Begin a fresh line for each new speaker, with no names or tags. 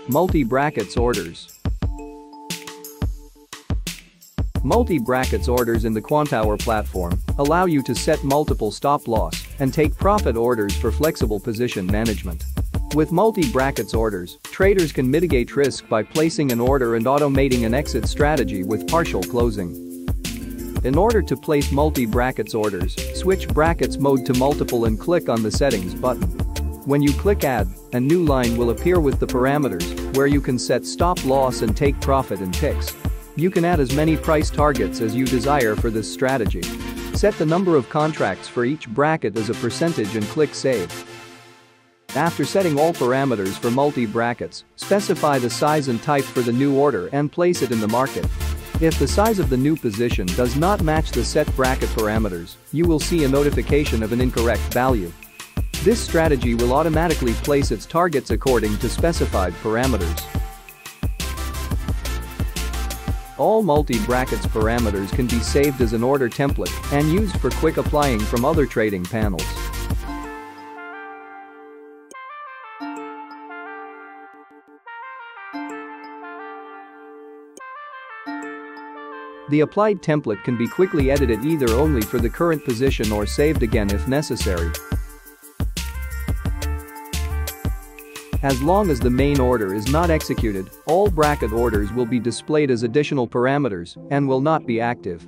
Multi-brackets orders. Multi-brackets orders in the Quantower platform allow you to set multiple stop-loss and take profit orders for flexible position management. With multi-brackets orders, traders can mitigate risk by placing an order and automating an exit strategy with partial closing. In order to place multi-brackets orders, switch brackets mode to multiple and click on the Settings button. When you click Add, a new line will appear with the parameters where you can set stop-loss and take profit in ticks. You can add as many price targets as you desire for this strategy. Set the number of contracts for each bracket as a percentage and click Save. After setting all parameters for multi-brackets, specify the size and type for the new order and place it in the market. If the size of the new position does not match the set bracket parameters, you will see a notification of an incorrect value. This strategy will automatically place its targets according to specified parameters. All multi-brackets parameters can be saved as an order template and used for quick applying from other trading panels. The applied template can be quickly edited either only for the current position or saved again if necessary. As long as the main order is not executed, all bracket orders will be displayed as additional parameters and will not be active.